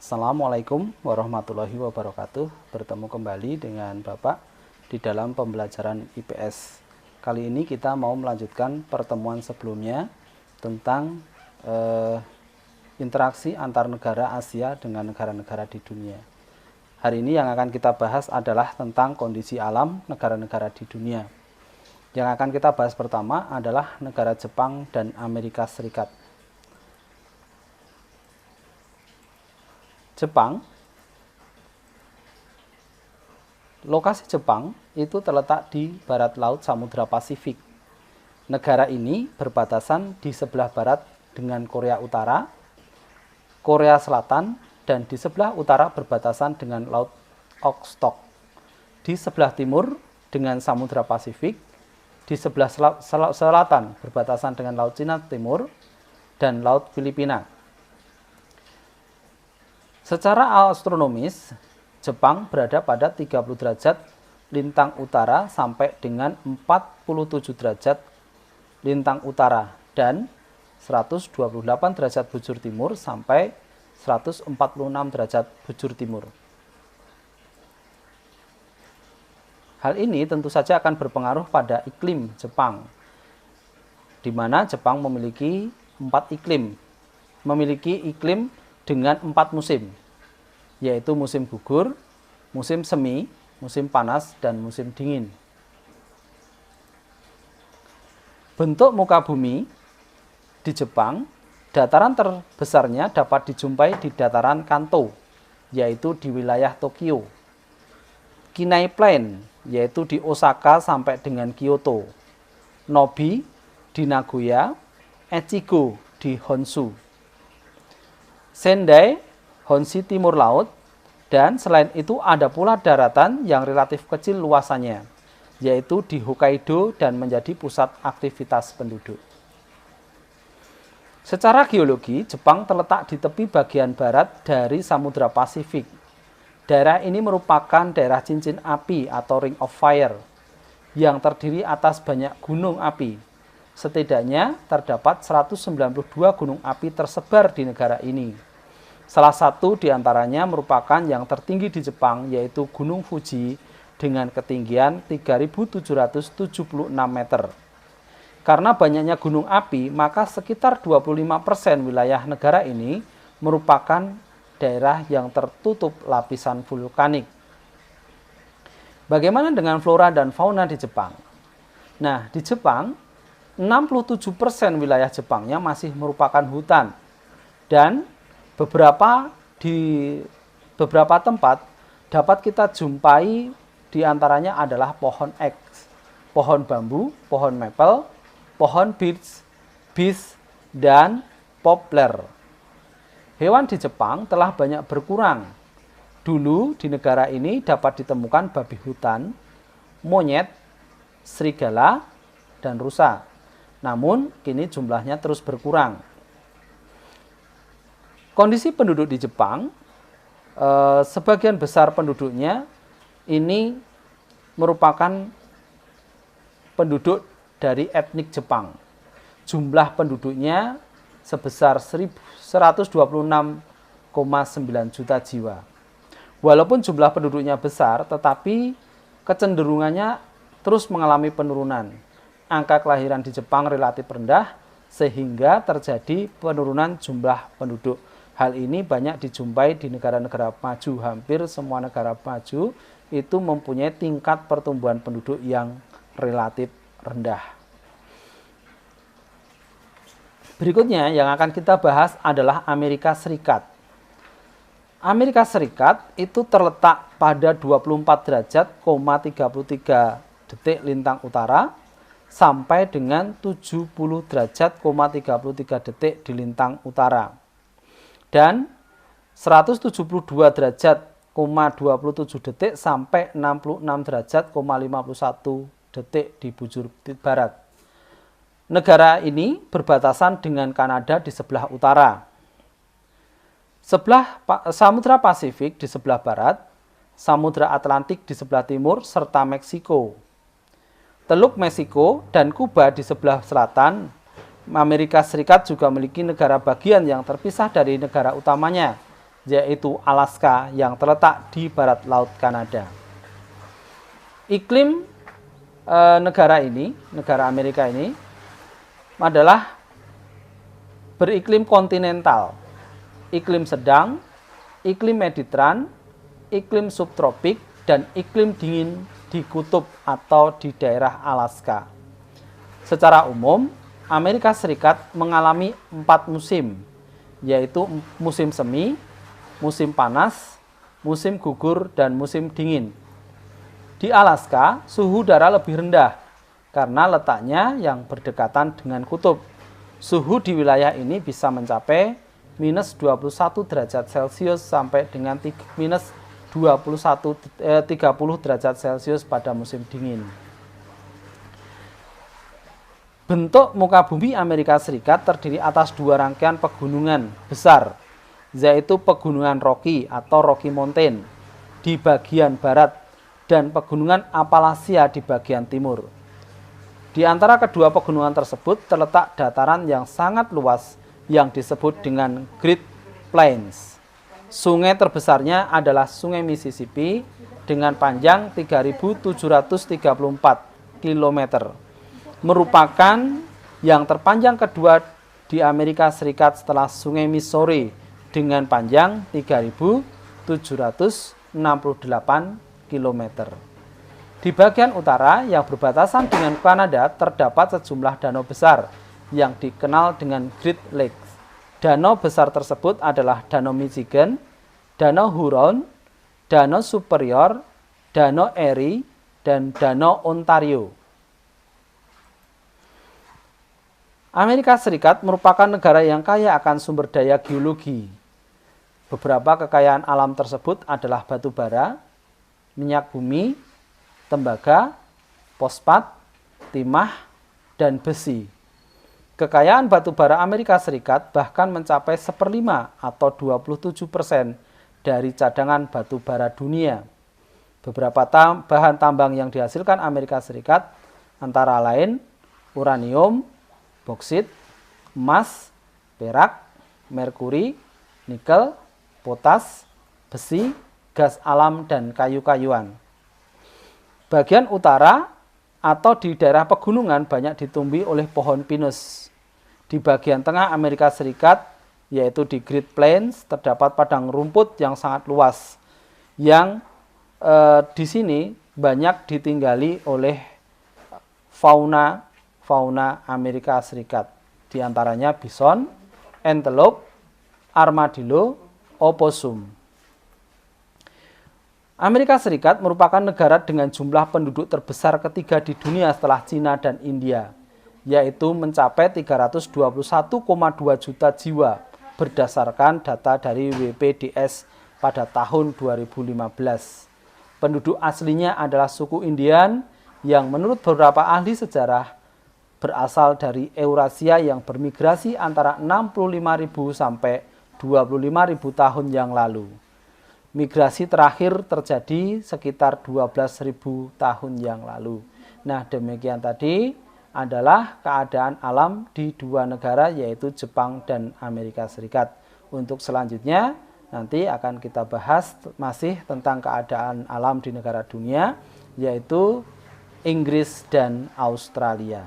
Assalamualaikum warahmatullahi wabarakatuh. Bertemu kembali dengan Bapak di dalam pembelajaran IPS. Kali ini kita mau melanjutkan pertemuan sebelumnya tentang interaksi antar negara Asia dengan negara-negara di dunia. Hari ini yang akan kita bahas adalah tentang kondisi alam negara-negara di dunia. Yang akan kita bahas pertama adalah negara Jepang dan Amerika Serikat. Jepang, lokasi Jepang itu terletak di barat laut Samudra Pasifik. Negara ini berbatasan di sebelah barat dengan Korea Utara, Korea Selatan, dan di sebelah utara berbatasan dengan Laut Okhotsk. Di sebelah timur dengan Samudra Pasifik, di sebelah selatan berbatasan dengan Laut Cina Timur dan Laut Filipina. Secara astronomis, Jepang berada pada 30 derajat lintang utara sampai dengan 47 derajat lintang utara dan 128 derajat bujur timur sampai 146 derajat bujur timur. Hal ini tentu saja akan berpengaruh pada iklim Jepang, di mana Jepang memiliki 4 iklim, memiliki iklim dengan 4 musim, yaitu musim gugur, musim semi, musim panas, dan musim dingin. Bentuk muka bumi di Jepang, dataran terbesarnya dapat dijumpai di dataran Kanto, yaitu di wilayah Tokyo. Kinai Plain, yaitu di Osaka sampai dengan Kyoto. Nobi di Nagoya, Echigo di Honshu. Sendai, Honshu Timur Laut, dan selain itu ada pula daratan yang relatif kecil luasannya, yaitu di Hokkaido dan menjadi pusat aktivitas penduduk. Secara geologi, Jepang terletak di tepi bagian barat dari Samudra Pasifik. Daerah ini merupakan daerah cincin api atau Ring of Fire yang terdiri atas banyak gunung api. Setidaknya terdapat 192 gunung api tersebar di negara ini. Salah satu di antaranya merupakan yang tertinggi di Jepang, yaitu Gunung Fuji dengan ketinggian 3.776 meter. Karena banyaknya gunung api, maka sekitar 25% wilayah negara ini merupakan daerah yang tertutup lapisan vulkanik. Bagaimana dengan flora dan fauna di Jepang? Nah, di Jepang, 67% wilayah Jepangnya masih merupakan hutan, dan di beberapa tempat dapat kita jumpai di antaranya adalah pohon eks, pohon bambu, pohon maple, pohon beech, dan poplar. Hewan di Jepang telah banyak berkurang. Dulu di negara ini dapat ditemukan babi hutan, monyet, serigala, dan rusa. Namun kini jumlahnya terus berkurang. Kondisi penduduk di Jepang, sebagian besar penduduknya ini merupakan penduduk dari etnik Jepang. Jumlah penduduknya sebesar 126,9 juta jiwa. Walaupun jumlah penduduknya besar, tetapi kecenderungannya terus mengalami penurunan. Angka kelahiran di Jepang relatif rendah, sehingga terjadi penurunan jumlah penduduk. Hal ini banyak dijumpai di negara-negara maju. Hampir semua negara maju itu mempunyai tingkat pertumbuhan penduduk yang relatif rendah. Berikutnya yang akan kita bahas adalah Amerika Serikat. Amerika Serikat itu terletak pada 24 derajat, 33 detik lintang utara sampai dengan 70 derajat, 33 detik di lintang utara. Dan 172 derajat, 27 detik sampai 66 derajat, 51 detik di bujur barat. Negara ini berbatasan dengan Kanada di sebelah utara. Samudra Pasifik di sebelah barat, Samudra Atlantik di sebelah timur, serta Meksiko. Teluk Meksiko dan Kuba di sebelah selatan. Amerika Serikat juga memiliki negara bagian yang terpisah dari negara utamanya, yaitu Alaska yang terletak di barat laut Kanada. Iklim negara Amerika ini adalah beriklim kontinental, iklim sedang, iklim mediteran, iklim subtropik, dan iklim dingin di kutub atau di daerah Alaska. Secara umum, Amerika Serikat mengalami 4 musim, yaitu musim semi, musim panas, musim gugur, dan musim dingin. Di Alaska, suhu udara lebih rendah karena letaknya yang berdekatan dengan kutub. Suhu di wilayah ini bisa mencapai minus 21 derajat Celcius sampai dengan minus 30 derajat Celcius pada musim dingin. Bentuk muka bumi Amerika Serikat terdiri atas 2 rangkaian pegunungan besar, yaitu Pegunungan Rocky atau Rocky Mountain di bagian barat dan Pegunungan Appalachia di bagian timur. Di antara kedua pegunungan tersebut terletak dataran yang sangat luas yang disebut dengan Great Plains. Sungai terbesarnya adalah Sungai Mississippi dengan panjang 3.734 km. Merupakan yang terpanjang kedua di Amerika Serikat setelah Sungai Missouri dengan panjang 3.768 km. Di bagian utara yang berbatasan dengan Kanada terdapat sejumlah danau besar yang dikenal dengan Great Lakes. Danau besar tersebut adalah Danau Michigan, Danau Huron, Danau Superior, Danau Erie, dan Danau Ontario. Amerika Serikat merupakan negara yang kaya akan sumber daya geologi. Beberapa kekayaan alam tersebut adalah batu bara, minyak bumi, tembaga, fosfat, timah, dan besi. Kekayaan batu bara Amerika Serikat bahkan mencapai 1/5 atau 27% dari cadangan batu bara dunia. Beberapa bahan tambang yang dihasilkan Amerika Serikat antara lain uranium, boksit, emas, perak, merkuri, nikel, potas, besi, gas alam, dan kayu-kayuan. Bagian utara atau di daerah pegunungan banyak ditumbuhi oleh pohon pinus. Di bagian tengah Amerika Serikat, yaitu di Great Plains, terdapat padang rumput yang sangat luas, yang di sini banyak ditinggali oleh fauna Amerika Serikat. Di antaranya bison, antelope, armadillo, opossum. Amerika Serikat merupakan negara dengan jumlah penduduk terbesar ketiga di dunia setelah Cina dan India, yaitu mencapai 321,2 juta jiwa berdasarkan data dari WPDS pada tahun 2015. Penduduk aslinya adalah suku Indian yang menurut beberapa ahli sejarah berasal dari Eurasia yang bermigrasi antara 65.000 sampai 25.000 tahun yang lalu. Migrasi terakhir terjadi sekitar 12.000 tahun yang lalu. Nah, demikian tadi adalah keadaan alam di 2 negara, yaitu Jepang dan Amerika Serikat. Untuk selanjutnya nanti akan kita bahas masih tentang keadaan alam di negara dunia, yaitu Inggris dan Australia.